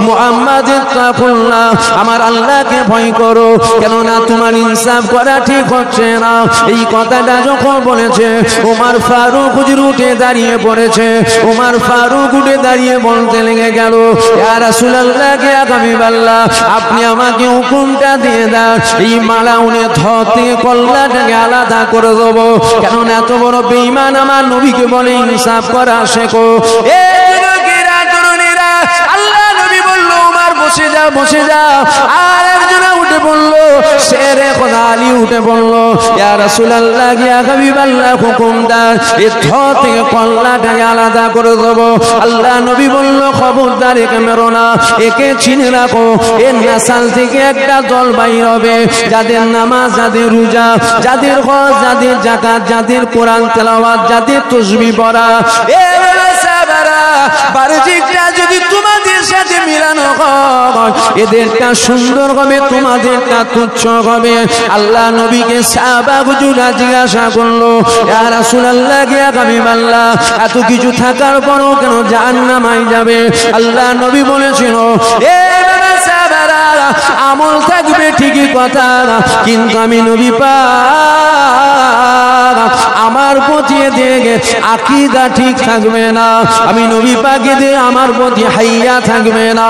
মুহাম্মাদের তাকুল্লাহ, আমার আল্লাহকে ভয় করো, কেননা তোমার ইনসাফ করা ঠিক হচ্ছে না। এই কথাটা যখন বলেছে, ওমর ফারুক হুজুর উঠে দাঁড়িয়ে পড়েছে। ওমর ফারুক উঠে দাঁড়িয়ে বলতে লেগে গেল, ইয়া রাসূলুল্লাহ, ইয়া হাবিবাল্লাহ, আপনি আমাকে হুকুমটা দিয়ে দেন, এই মালাউনে ধর থেকে কল্লাটাকে আলাদা করে দেবো। কেননা এত বড় বেঈমান আমার নবীকে বলে ইনসাফ করা শেখো। এ যুবকেরা, তরুণীরা, আল্লাহ নবী বলল, ওমর বসে যাও, বসে যাও। আর একজন উঠে বলল, শেরে খোদা আলী উঠে বলল, ইয়া রাসূলুল্লাহ, ইয়া হাবিবাল্লাহ, হুকুম দেন, এই ধর থেকে কল্লাটাকে আলাদা করে দেবো। আল্লাহ নবী বলল, খবরদার একে মেরো না, একে চিনে রাখো। এর নাসাল থেকে একটা দল বাইর হবে, যাদের নামাজ, যাদের রোজা, যাদের হজ, যাদের যাকাত, যাদের কোরআন তেলাওয়াত, যাদের তাসবিহ পড়া, বাহ্যিকটা যদি তোমাদের সাথে মিলানো হয়, এদেরটা সুন্দর হবে, তোমাদেরটা তুচ্ছ হবে। আল্লাহ নবীকে সাহাবা হুজুরা জিজ্ঞাসা করলো, ইয়া রাসূলুল্লাহ, ইয়া হাবিবাল্লাহ, এত কিছু থাকার পরও কেন জাহান্নামে যাবে? আল্লাহ নবী বলেছিল, এ সাহাবারা, আমল থাকবে ঠিকই কথা, কিন্তু আমি নবী পাক আমার প্রতি দেখে আকীদা ঠিক থাকবে না। আমি নবী পাকে দিয়ে আমার প্রতি হাইয়া থাকবে না।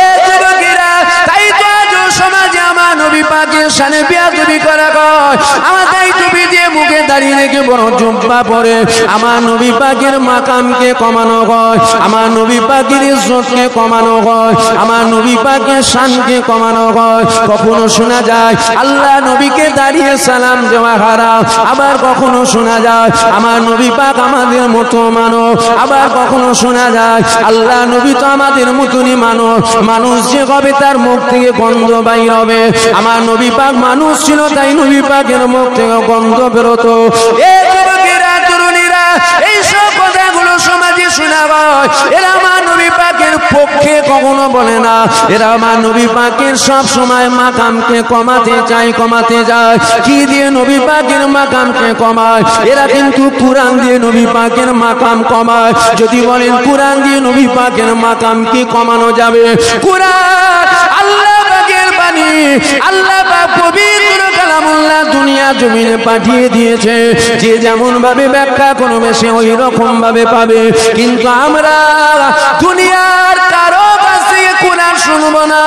এ যুবকেরা, তাই তো আজ সমাজে আমার নবী পাকের শানে বেয়াদবি করা হয়। আমার তাই টুপি দিয়ে মুখে দাঁড়িয়ে রেখে বড় জুব্বা পরে আমার নবী পাকের মাকামকে কমানো হয়, আমার নবী পাকের ইজ্জতকে কমানো হয়, আমার নবী পাকের শানকে কমানো হয়। কখনো শোনা যায় আল্লাহ নবীকে দাঁড়িয়ে সালাম দেওয়া হারাম, আবার কখনো শোনা যায় আমার নবী পাক আমাদের মতো মানব, আবার কখনো শোনা যায় আল্লাহ নবী তো আমাদের মতনই মানব। মানুষ যে হবে তার মুখ থেকে গন্ধ বাইর হবে। আমার নবী পাক মানুষ ছিল, তাই নবী পাকের মুখ থেকে গন্ধ বেরোতো। এই যুবকেরা, তরুণীরা, এই সব কথাগুলো সমাজে শোনা হয়। এরা আমার নবী পাকের পক্ষে কখনো বলে না। এরা আমার নবী পাকের সব সময় মাকামকে কমাতে চায়, কমাতে যায়। কি দিয়ে নবী পাকের মাকামকে কমায়? এরা কিন্তু কোরআন দিয়ে নবী পাকের মাকাম কমায়। যদি বলেন কোরআন দিয়ে নবী পাকের মাকাম কি কমানো যাবে? কোরআন আল্লাহ পাকের বাণী, আল্লাহ পাক পবিত্র কালামুল্লাহ দুনিয়া জমিনে পাঠিয়ে দিয়েছে। যে যেমন ভাবে ব্যাখ্যা করবে সে ওই রকম ভাবে পাবে। কিন্তু আমরা দুনিয়ার কারো কাছ থেকে কোরআন শুনবো না।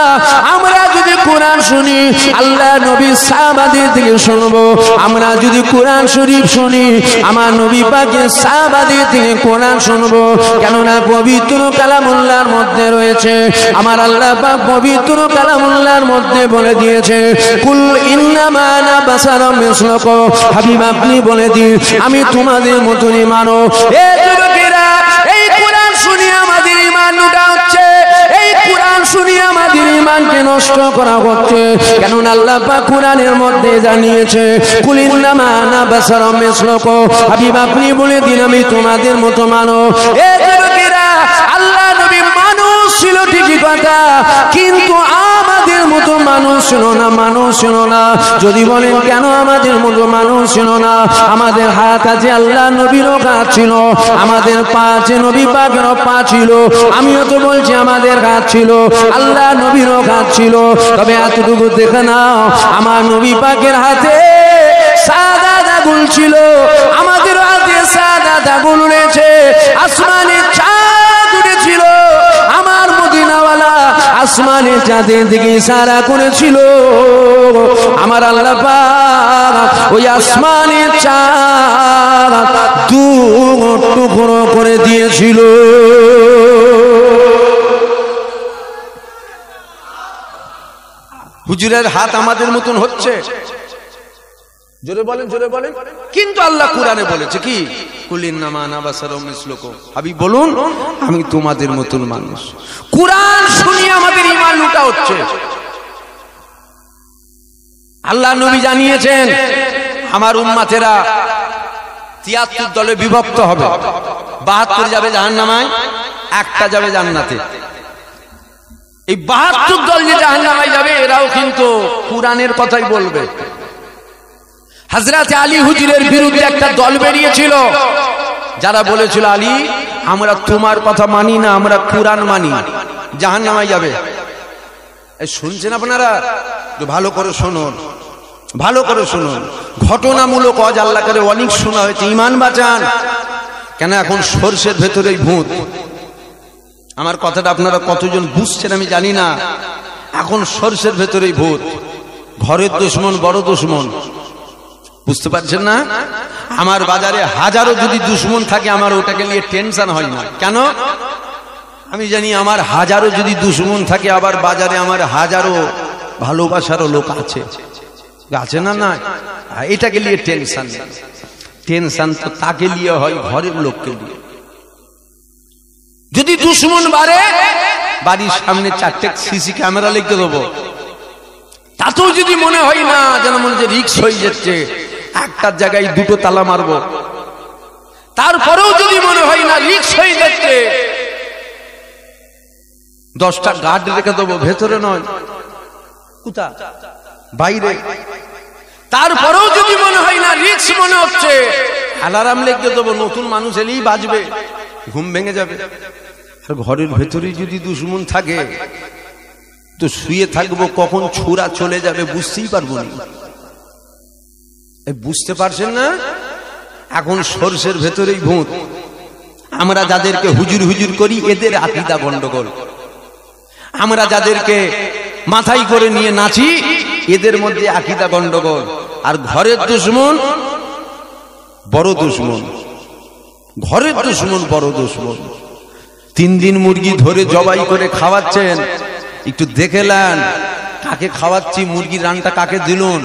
আমরা যদি কোরআন শুনি আল্লাহ নবী সাহাবাদের থেকে শুনবো। আমরা যদি কোরআন শরীফ শুনি আমার নবী পাকের সাহাবাদের থেকে কোরআন শুনবো। কেননা পবিত্র কালামুল্লাহর মধ্যে রয়েছে, আমার আল্লাহ পাক পবিত্র কালামুল্লাহর মধ্যে বলে দিয়েছে, কুল ইন্নামা আনা বাশারুম মিসলুকুম, হাবিব আপনি বলে দিন আমি তোমাদের মতনই মানব। এই যুবকেরা, এই কোরআন শুনি আমাদের ঈমান লুটা হচ্ছে, এই কোরআন শুনি আমাদের ঈমানকে নষ্ট করা হচ্ছে। কেননা আল্লাহ পাক কুরআনের মধ্যে জানিয়েছে, কুল ইন্নামা আনা বাশারুম মিসলুকুম, হাবিব আপনি বলে দিন আমি তোমাদের মতো মানব। এ যুবকেরা, আল্লাহ নবী মানুষ ছিল ঠিকই কথা, কিন্তু আমাদের মতো মানুষ ছিল না, মানুষ ছিল না। যদি বলেন কেন আমাদের মতো মানুষ ছিল না, আমাদের হাত আছে, আল্লাহ নবীরও হাত ছিল, আমাদের পা আছে, নবী পাকেরও পা ছিল। আমিও তো বলছি আমাদের হাত ছিল, আল্লাহ নবীরও হাত ছিল। তবে এতটুকু দেখে নাও, আমার নবী পাকের হাতে সাদা দাগুল ছিল, আমাদের হাতে সাদা দাগুল রয়েছে। আসমানে চাঁদ উঠেছিল, আমার মদিনাওয়ালা আসমানে চাঁদের দিকে ইশারা করেছিল। আমার আল্লাহ পাক ওই আসমানের চাঁদ দু টুকরো করে দিয়েছিল। হুজুরের হাত আমাদের মতন হচ্ছে, জোরে বলেন, জোরে বলেন। কিন্তু আল্লাহ কুরআনে বলেছে কি, কুল ইন্নামা আনা বাশারুম মিসলুকুম, হাবিব বলুন আমি তোমাদের মতন মানুষ। কুরআন শুনিয়ে আমাদের ঈমান লুটা হচ্ছে। আল্লাহ নবী জানিয়েছেন আমার উম্মতেরা ৭৩ দলে বিভক্ত হবে, ৭২ যাবে জাহান্নামায়, একটা যাবে জান্নাতে। এই ৭২ দল যে জাহান্নামায় যাবে, এরাও কিন্তু কুরআনের কথাই বলবে। হযরত আলী হুজুরের বিরুদ্ধে একটা দল বেরিয়েছিল, যারা বলেছিল আলী আমরা তোমার কথা মানি না, আমরা কুরআন মানি, জাহান্নামায় যাবে। এই শুনছেন আপনারা? ভালো করে শুনুন, ভালো করে শুনুন। ঘটনামূলক ওয়াজ আল্লাহ করে অনেক শোনা হয়েছে, ঈমান বাঁচান। কেন এখন সরষের ভেতরেই ভূত। আমার কথাটা আপনারা কতজন বুঝছেন আমি জানি না। এখন সরষের ভেতরেই ভূত, ঘরের দুশমন বড় দুশমন, বুঝতে পারছেন না? আমার বাজারে হাজারো যদি দুশমন থাকে, আমার ওটাকে নিয়ে টেনশন হয় না। কেন? আমি জানি আমার হাজারো যদি দুশমন থাকে, আবার বাজারে আমার হাজারো ভালোবাসারও লোক আছে, আছে না? না, এটাকে নিয়ে টেনশন নেই। টেনশন তো তাকে নিয়ে হয়, ঘরের লোককে নিয়ে। যদি দুশমন বাড়ে, বাড়ির সামনে 4টে সিসি ক্যামেরা লিখতে দেবো, তাতেও যদি মনে হয় না, যেন মনে হচ্ছে রিক্স হয়ে যাচ্ছে, একটার জায়গায় 2টো তালা মারবো, তারপরেও যদি মনে হয় না রিক্স হয়ে যাচ্ছে, 10টা গার্ড রেখে দেবো, ভেতরে নয়, কোথা বাইরে। তারপরেও যদি মনে হয় না রিক্স মনে হচ্ছে, অ্যালার্ম লিখে দেবো, নতুন মানুষ এলেই বাজবে, ঘুম ভেঙে যাবে। আর ঘরের ভেতরে যদি দুশমন থাকে, তো শুয়ে থাকবো, কখন ছোড়া চলে যাবে বুঝতেই পারবো না। বুঝতে পারছেন না? এখন সরষের ভেতরেই ভূত। আমরা যাদেরকে হুজুর হুজুর করি, এদের আকীদা গন্ডগোল। আমরা যাদেরকে মাথায় করে নিয়ে নাচি, এদের মধ্যে আকীদা গন্ডগোল। আর ঘরের দুশমন বড় দুশমন, ঘরের দুশমন বড় দুশমন। 3 দিন মুরগি ধরে জবাই করে খাওয়াচ্ছেন, একটু দেখেলেন কাকে খাওয়াচ্ছি, মুরগির রানটা কাকে দিলুন,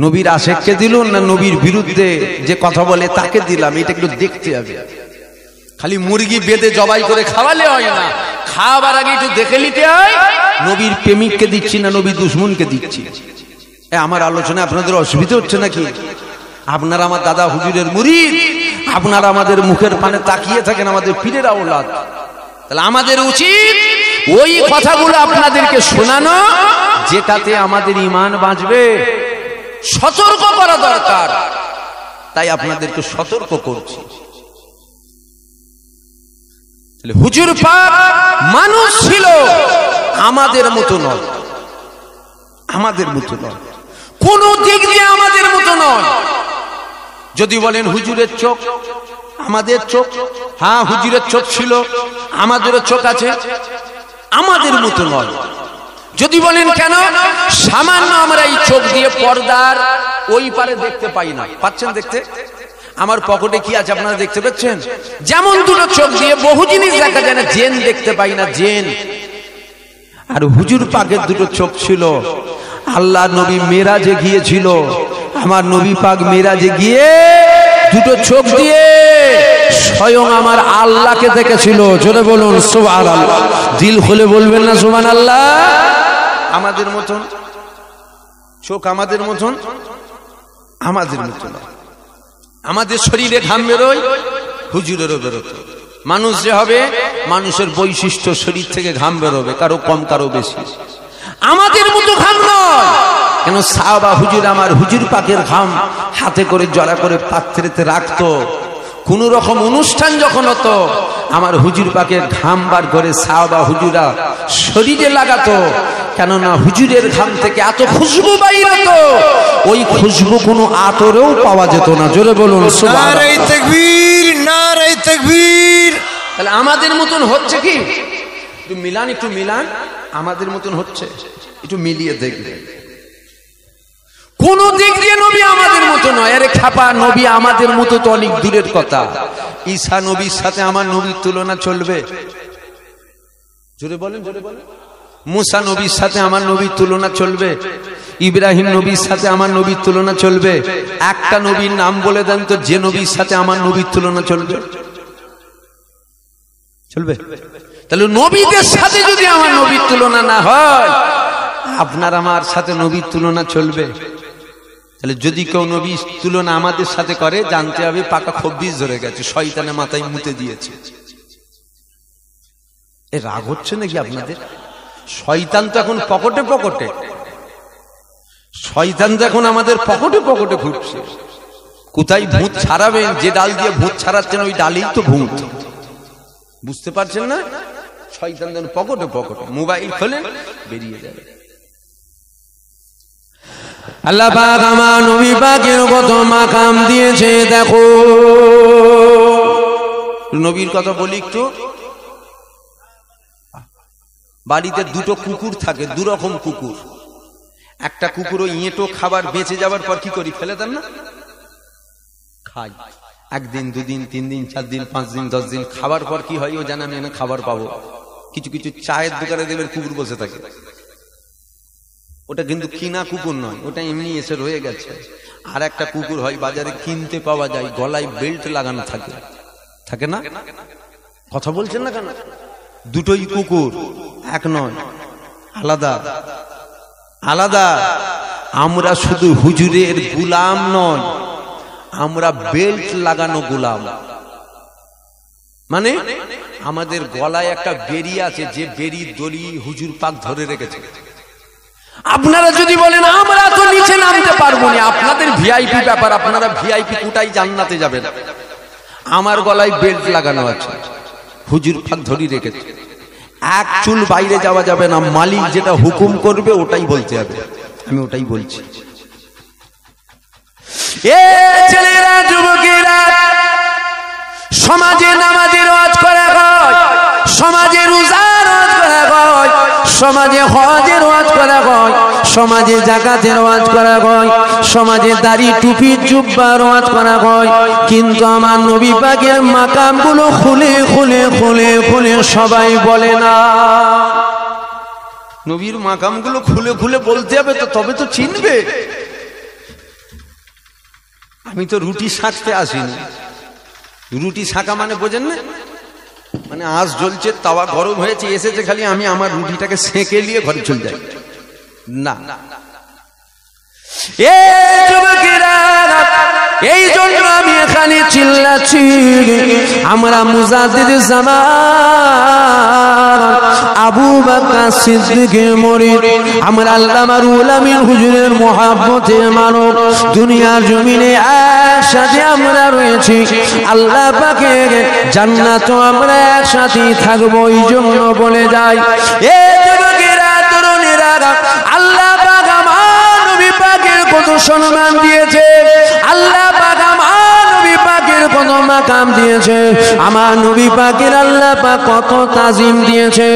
নবীর আশেককে দিলুন না নবীর বিরুদ্ধে যে কথা বলে তাকে দিলাম, এটা একটু দেখতে হবে। খালি মুরগি বেঁধে জবাই করে খাওয়ালে হয় না, খাওয়াবার আগে একটু দেখে নিতে হয় নবীর প্রেমিককে দিচ্ছি না নবী দুশমনকে দিচ্ছি। আমার আলোচনা আপনাদের অসুবিধা হচ্ছে নাকি? আপনারা আমার দাদা হুজুরের মুরিদ, আপনারা আমাদের মুখের পানে তাকিয়ে থাকেন, আমাদের পীরের আওলাদ। তাহলে আমাদের উচিত ওই কথাগুলো আপনাদেরকে শোনানো, যেটাতে আমাদের ঈমান বাঁচবে। সতর্ক করা দরকার, তাই আপনাদেরকে সতর্ক করছি। হুজুর পাক মানুষ ছিল, আমাদের মতো নয়, আমাদের মতো নয়, কোন দিক দিয়ে আমাদের মতো নয়। যদি বলেন হুজুরের চোখ, আমাদের চোখ, হ্যাঁ হুজুরের চোখ ছিল, আমাদেরও চোখ আছে, আমাদের মতো নয়। যদি বলেন কেন, সামান্য আমরা এই চোখ দিয়ে পর্দার ওই পারে দেখতে পাই না। পাচ্ছেন দেখতে? আমার পকেটে কি আছে আপনারা দেখতে পাচ্ছেন? যেমন দুটো চোখ দিয়ে বহু জিনিস দেখা যায় না, জেন দেখতে পাই না, জেন। আর হুজুর পাকের দুটো চোখ ছিল। আল্লাহ নবী মেরাজে গিয়েছিল, আমার নবী পাক মেরাজে গিয়ে দুটো চোখ দিয়ে স্বয়ং আমার আল্লাহকে দেখেছিল। জোরে বলুন সুবহানাল্লাহ, দিল খুলে বলবেন না সুবহানাল্লাহ? আমাদের মতন, চোখ আমাদের মতন, আমাদের মতন। আমাদের শরীরে ঘাম বেরোয়, হুজুরেরও বেরোতো। মানুষ যে হবে, মানুষের বৈশিষ্ট্য শরীর থেকে ঘাম বেরোবে, কারো কম কারো বেশি। আমাদের মতো ঘাম নয়। কেন সাহাবা হুজুর আমার হুজুর পাকের ঘাম হাতে করে জড়া করে পাত্রেতে রাখতো। কোন রকম অনুষ্ঠান যখন হতো, আমার হুজুর পাকের ঘাম বার করে সাহাবা হুজুরা শরীরে লাগাতো। কেননা হুজুরের ঘাম থেকে এত খুশবু বাইর হতো, ওই খুশবু কোনো আতরেও পাওয়া যেত না। জোরে বলুন সুবহানাল্লাহ। নারে তাকবীর, নারে তাকবীর। তাহলে আমাদের মতন হচ্ছে কি? একটু মিলান, একটু মিলান। আমাদের মতন হচ্ছে, একটু মিলিয়ে দেখবে। কোন দিক দিয়ে নবী আমাদের মতো নয়। আরে খাপা, নবী আমাদের মতো তো অনেক দূরের কথা। ঈসা নবীর সাথে আমার নবীর তুলনা চলবে? জোরে বলেন, জোরে বলেন। মুসা নবীর সাথে আমার নবীর তুলনা চলবে? ইব্রাহিম নবীর সাথে আমার নবীর তুলনা চলবে? একটা নবীর নাম বলে দেন তো, যে নবীর সাথে আমার নবীর তুলনা চলবে? চলবে? তাহলে নবীদের সাথে যদি আমার নবীর তুলনা না হয়, আপনার আমার সাথে নবীর তুলনা চলবে? তাহলে যদি কেউ নবীর তুলনা আমাদের সাথে করে, জানতে হবে পাকা খব্বিস ধরে গেছে, শয়তানে মাথায় মুতে দিয়েছে। এ রাগ হচ্ছে নাকি আপনাদের? শয়তান তো এখন পকেটে পকেটে, শয়তান তো এখন আমাদের পকেটে পকেটে ঘুরছে। কোথায় ভূত ছাড়াবেন? যে ডাল দিয়ে ভূত ছাড়াচ্ছেন ওই ডালেই তো ভূত। বুঝতে পারছেন না? শয়তান যেন পকেটে পকেটে, মোবাইল খোলেন বেরিয়ে যাবে। আল্লাহ পাক আমার নবী পাকের কত মাকাম দিয়েছে দেখো। নবীর কথা বলি একটু। বাড়িতে দুটো কুকুর থাকে, দুরকম কুকুর। একটা কুকুর ওই ইঁটো খাবার বেঁচে যাবার পর কি করি? ফেলে দেন না? খাই। একদিন, দুদিন, 3 দিন, 4 দিন, 5 দিন, 10 দিন খাবার পর কি হয় ও জানে আমি না খাবার পাবো। কিছু কিছু চায়ের দোকানে দেবের কুকুর বসে থাকে। ওটা কিন্তু কিনা কুকুর নয়, ওটা এমনি এসে রয়ে গেছে। আর একটা কুকুর হয় বাজারে কিনতে পাওয়া যায়, গলায় বেল্ট লাগানো থাকে, থাকে না? কথা বলছেন না কেন? দুটোই কুকুর, এক নয়, আলাদা আলাদা। আমরা শুধু হুজুরের গোলাম নয়, আমরা বেল্ট লাগানো গোলাম। মানে আমাদের গলায় একটা বেরি আছে, যে বেরি দড়ি হুজুর পাক ধরে রেখেছে। আপনারা যদি বলেন আমরা তো নিচে নামতে পারবো না, আপনাদের ভিআইপি ব্যাপার, আপনারা ভিআইপি কোটাই জান্নাতে যাবেন। আমার গলায় বেল্ট লাগানো আছে, হুজুর পাক ধরে রেখেছে। এক চুল বাইরে যাওয়া যাবে না, মালিক যেটা হুকুম করবে ওটাই বলতে হবে। আমি ওটাই বলছি। এ ছেলেরা, যুবকেরা, সমাজে নামাজের ওয়াজ করা হয়, সমাজে রোজার ওয়াজ করা হয়, সমাজে হজের ওয়াজ করা হয়, সমাজে যাকাতের ওয়াজ করা হয়, সমাজে দাড়ি টুপি জুব্বার ওয়াজ করা হয়। কিন্তু আমার নবী পাকের মাকামগুলো খুলে খুলে খুলে খুলে সবাই বলে না। নবীর মাকামগুলো খুলে খুলে বলতে হবে তো, তবে তো চিনবে। আমি তো রুটি শাকতে আসিনি। রুটি শাকা মানে বোঝেন না? মানে আঁচ জ্বলছে, তাওয়া গরম হয়েছে, এসেছে খালি আমি আমার রুটিটাকে সেঁকে নিয়ে ঘরে চলে যাই না। এই জন্য আমি এখানে চিল্লাচ্ছি, আমরা মুজাদ্দিদ জামান আবু বকর সিদ্দিকের মুরিদ, আমরা আল্লামা রুহুল আমিন হুজুরের মহব্বতে মানব। দুনিয়ার জমিনে একসাথে আমরা রয়েছি, আল্লাহ পাকের জান্নাতে আমরা একসাথে থাকবো। এই জন্য বলে যাই, এ যুবকেরা, তরুণীরা, আল্লাহ পাক আমার নবী পাকের কত সম্মান দিয়েছে, আল্লাহ পাক আমার নবী পাকের কত মাকাম দিয়েছে, আমার নবী পাকের আল্লাহ পাক কত তাজিম দিয়েছে।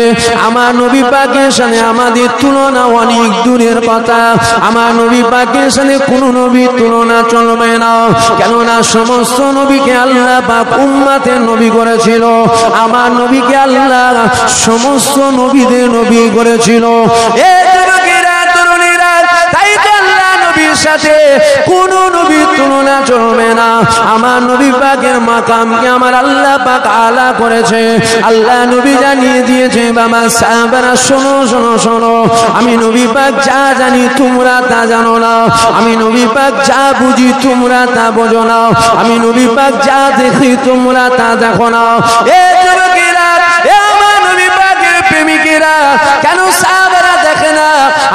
আমার নবী পাকের সাথে আমাদের তুলনা অনেক দূরের কথা। আমার নবী পাকের সাথে কোন নবীর তুলনা চলবে না, কেননা সমস্ত নবীকে আল্লাহ পাক উম্মতের নবী করেছিল। আমার নবীকে আল্লাহ সমস্ত নবীদের নবী করেছিল। এ যুবকেরা, তরুণীরা, তাই তো আল্লাহ নবী পাকের সাথে কোন নবীর তুলনা চলবে না। আমার নবী পাকের মাকামকে আমার আল্লাহ পাক আলা করেছে। আল্লাহ নবী জানিয়ে দিয়েছে, বাবা সাহাবারা শোনো শোনো শোনো, আমি নবী পাক যা জানি তোমরা তা জানো না, আমি নবী পাক যা বুঝি তোমরা তা বোঝো না, আমি নবী পাক যা দেখি তোমরা তা দেখো না। এ যুবকেরা, এ আমার নবী পাকের প্রেমিকেরা, কেন সাহাবারা দেখে না?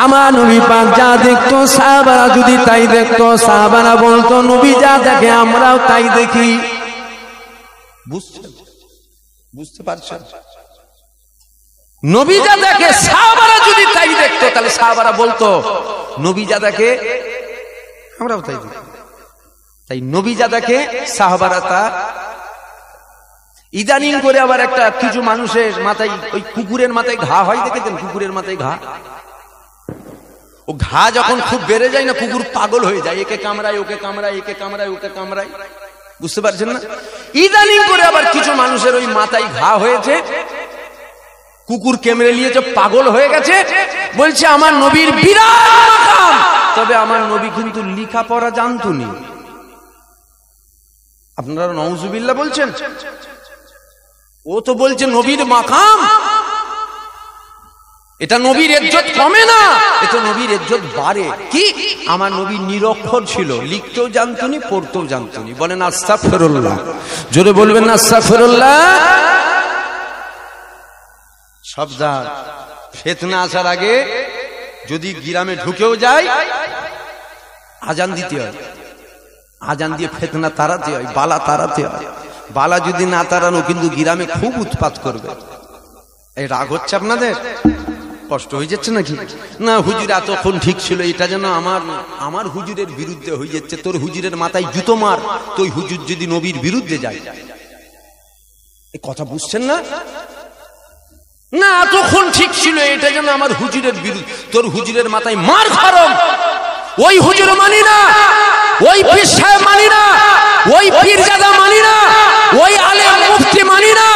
আমার নবী পাক যা দেখতো সাহাবারা যদি তাই দেখতো, সাহাবারা বলতো নবী যা দেখে আমরাও তাই দেখি। বুঝতে পারছেন? নবী যা দেখে সাহাবারা যদি তাই দেখতো, তাহলে সাহাবারা বলতো নবী যা দেখে আমরাও তাই দেখি। তাই নবী যা দেখে সাহাবারা তা। ইদানিং করে আবার একটা কিছু মানুষের মাথায়, ওই কুকুরের মাথায় ঘা হয়, দেখেছেন? কুকুরের মাথায় ঘা, ও ঘা যখন খুব বেড়ে যায় না, কুকুর পাগল হয়ে যায়, একে কামড়ায় ওকে কামড়ায়, একে কামড়ায় ওকে কামড়ায়। বুঝতে পারছেন না? ইদানিং করে আবার কিছু মানুষের ওই মাথায় ঘা হয়েছে, কুকুর কেমড়ে নিয়েছে, পাগল হয়ে গেছে, বলছে আমার নবীর বিরাট মাকাম। তবে আমার নবী কিন্তু লেখাপড়া জানতো না। আপনারা নাউজুবিল্লাহ বলছেন? ও তো বলছে নবীর মাকাম, এটা নবীর ইজ্জত কমে না, এটা নবীর ইজ্জত বাড়ে। কি? আমার নবী নিরক্ষর ছিল, লিখতেও জানতো না, পড়তেও জানতো না। বলেন আস্তাগফিরুল্লাহ, জোরে বলবেন না আস্তাগফিরুল্লাহ। সাবধান, ফিতনা আসার আগে যদি গ্রামে ঢুকেও যায় আজান দিতে হয়, আজান দিয়ে ফিতনা তাড়াতে হয়, বালা তাড়াতে হয়। বালা যদি না তাড়ানো কিন্তু গ্রামে খুব উৎপাত করবে। এই রাগ হচ্ছে আপনাদের? কষ্ট হয়ে যাচ্ছে নাকি? না হুজুর এতক্ষণ ঠিক ছিল, এটা যেন আমার হুজুরের বিরুদ্ধে হয়ে যাচ্ছে। তোর হুজুরের মাথায় জুতো মার, তুই হুজুর যদি নবীর বিরুদ্ধে যায়। এই কথা বুঝছেন না? না এতক্ষণ ঠিক ছিল, এটা যেন আমার হুজুরের বিরুদ্ধে, তোর হুজুরের মাথায় মার খারম। ওই হুজুর মানি না, ওই পীর সাহেব মানি না, ওই পীরজাদা মানি না, ওই আলেম মুফতি মানি না।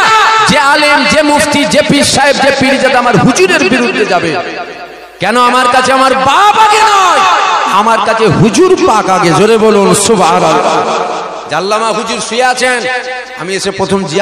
যে আলেম, যে মুফতি, যে পীর সাহেব, যে পীরজাদা আমার হুজুরের বিরুদ্ধে যাবে, কেন? আমার কাছে আমার বাপ আগে নয়, আমার কাছে হুজুর পাক আগে। জোরে বলুন সুবহানাল্লাহ। জাল্লামা হুজুর শুয়ে আছেন, আমি এসে প্রথম জিয়া